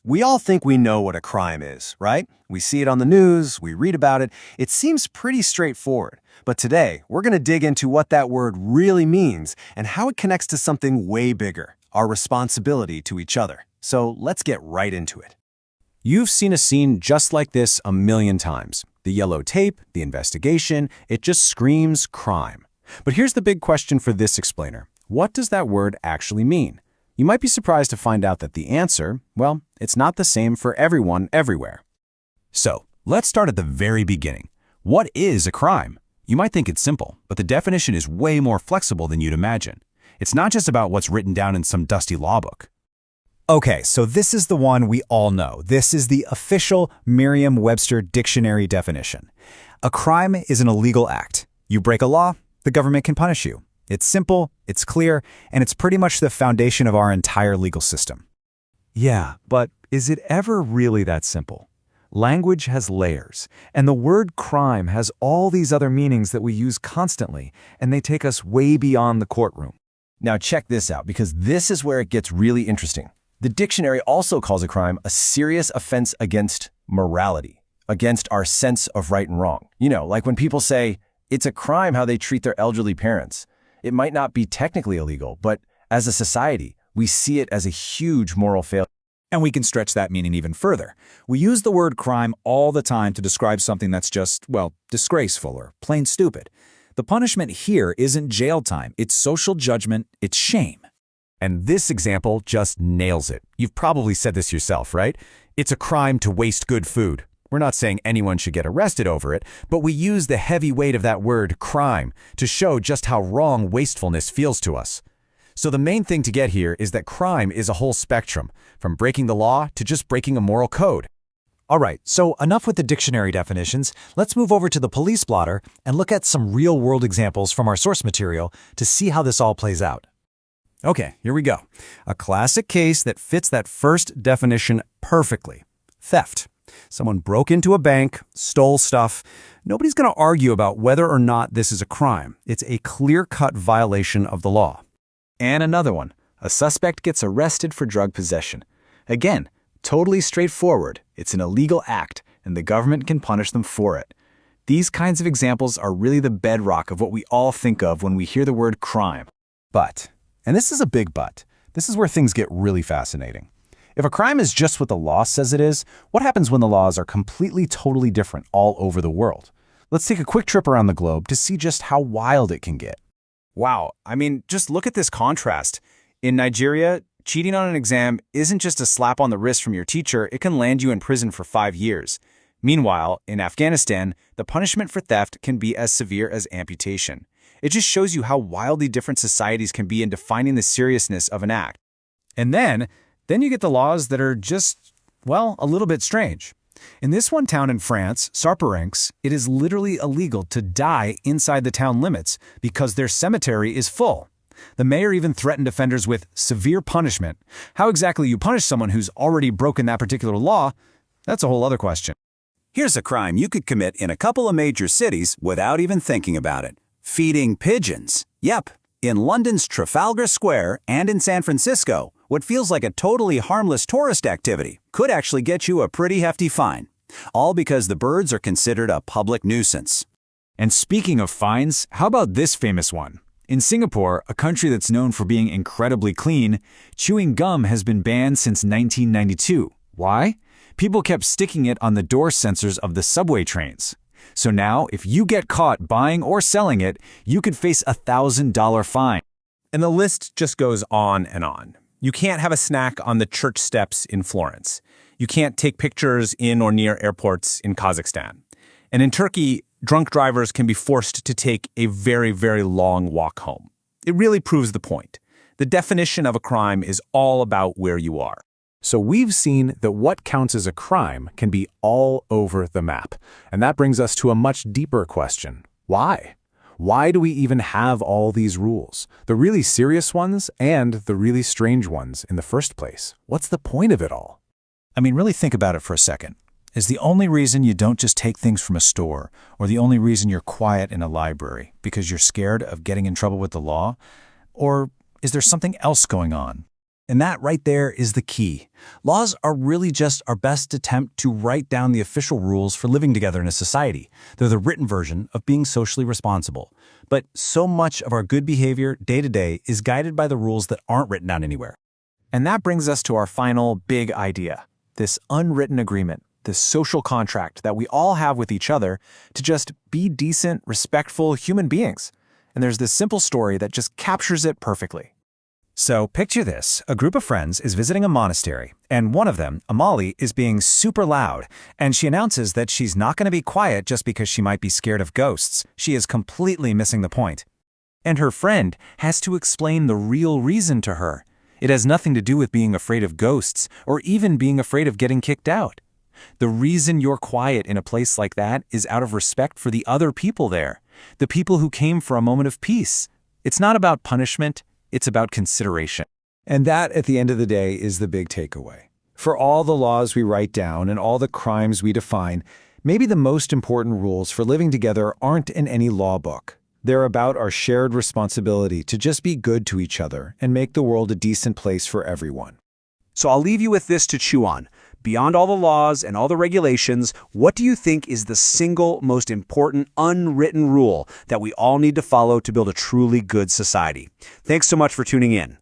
We all think we know what a crime is, right? We see it on the news, we read about it. It seems pretty straightforward. But today, we're going to dig into what that word really means and how it connects to something way bigger, our responsibility to each other. So let's get right into it. You've seen a scene just like this a million times. The yellow tape, the investigation, it just screams crime. But here's the big question for this explainer. What does that word actually mean? You might be surprised to find out that the answer, well, it's not the same for everyone everywhere. So, let's start at the very beginning. What is a crime? You might think it's simple, but the definition is way more flexible than you'd imagine. It's not just about what's written down in some dusty law book. Okay, so this is the one we all know. This is the official Merriam-Webster dictionary definition. A crime is an illegal act. You break a law, the government can punish you. It's simple, it's clear, and it's pretty much the foundation of our entire legal system. Yeah, but is it ever really that simple? Language has layers, and the word crime has all these other meanings that we use constantly, and they take us way beyond the courtroom. Now check this out, because this is where it gets really interesting. The dictionary also calls a crime a serious offense against morality, against our sense of right and wrong. You know, like when people say, it's a crime how they treat their elderly parents. It might not be technically illegal, but as a society, we see it as a huge moral failure. And we can stretch that meaning even further. We use the word crime all the time to describe something that's just, well, disgraceful or plain stupid. The punishment here isn't jail time, it's social judgment, it's shame. And this example just nails it. You've probably said this yourself, right? It's a crime to waste good food. We're not saying anyone should get arrested over it, but we use the heavy weight of that word, crime, to show just how wrong wastefulness feels to us. So the main thing to get here is that crime is a whole spectrum, from breaking the law to just breaking a moral code. All right, so enough with the dictionary definitions. Let's move over to the police blotter and look at some real-world examples from our source material to see how this all plays out. Okay, here we go. A classic case that fits that first definition perfectly. Theft. Someone broke into a bank, stole stuff. Nobody's going to argue about whether or not this is a crime. It's a clear-cut violation of the law. And another one. A suspect gets arrested for drug possession. Again, totally straightforward. It's an illegal act, and the government can punish them for it. These kinds of examples are really the bedrock of what we all think of when we hear the word crime. But, and this is a big but, this is where things get really fascinating. If a crime is just what the law says it is, what happens when the laws are completely, totally different all over the world? Let's take a quick trip around the globe to see just how wild it can get. Wow, I mean, just look at this contrast. In Nigeria, cheating on an exam isn't just a slap on the wrist from your teacher, it can land you in prison for 5 years. Meanwhile, in Afghanistan, the punishment for theft can be as severe as amputation. It just shows you how wildly different societies can be in defining the seriousness of an act. And then you get the laws that are just, well, a little bit strange. In this one town in France, Sarparenx, it is literally illegal to die inside the town limits because their cemetery is full. The mayor even threatened offenders with severe punishment. How exactly you punish someone who's already broken that particular law, that's a whole other question. Here's a crime you could commit in a couple of major cities without even thinking about it. Feeding pigeons. Yep, in London's Trafalgar Square and in San Francisco, what feels like a totally harmless tourist activity could actually get you a pretty hefty fine. All because the birds are considered a public nuisance. And speaking of fines, how about this famous one? In Singapore, a country that's known for being incredibly clean, chewing gum has been banned since 1992. Why? People kept sticking it on the door sensors of the subway trains. So now, if you get caught buying or selling it, you could face a $1,000 fine. And the list just goes on and on. You can't have a snack on the church steps in Florence. You can't take pictures in or near airports in Kazakhstan. And in Turkey, drunk drivers can be forced to take a very, very long walk home. It really proves the point. The definition of a crime is all about where you are. So we've seen that what counts as a crime can be all over the map. And that brings us to a much deeper question. Why? Why do we even have all these rules? The really serious ones and the really strange ones in the first place. What's the point of it all? I mean, really think about it for a second. Is the only reason you don't just take things from a store, or the only reason you're quiet in a library because you're scared of getting in trouble with the law? Or is there something else going on? And that right there is the key. Laws are really just our best attempt to write down the official rules for living together in a society. They're the written version of being socially responsible. But so much of our good behavior day to day is guided by the rules that aren't written down anywhere. And that brings us to our final big idea, this unwritten agreement, this social contract that we all have with each other to just be decent, respectful human beings. And there's this simple story that just captures it perfectly. So picture this. A group of friends is visiting a monastery, and one of them, Amali, is being super loud, and she announces that she's not going to be quiet just because she might be scared of ghosts. She is completely missing the point. And her friend has to explain the real reason to her. It has nothing to do with being afraid of ghosts or even being afraid of getting kicked out. The reason you're quiet in a place like that is out of respect for the other people there, the people who came for a moment of peace. It's not about punishment. It's about consideration. And that, at the end of the day, is the big takeaway. For all the laws we write down and all the crimes we define, maybe the most important rules for living together aren't in any law book. They're about our shared responsibility to just be good to each other and make the world a decent place for everyone. So I'll leave you with this to chew on. Beyond all the laws and all the regulations, what do you think is the single most important unwritten rule that we all need to follow to build a truly good society? Thanks so much for tuning in.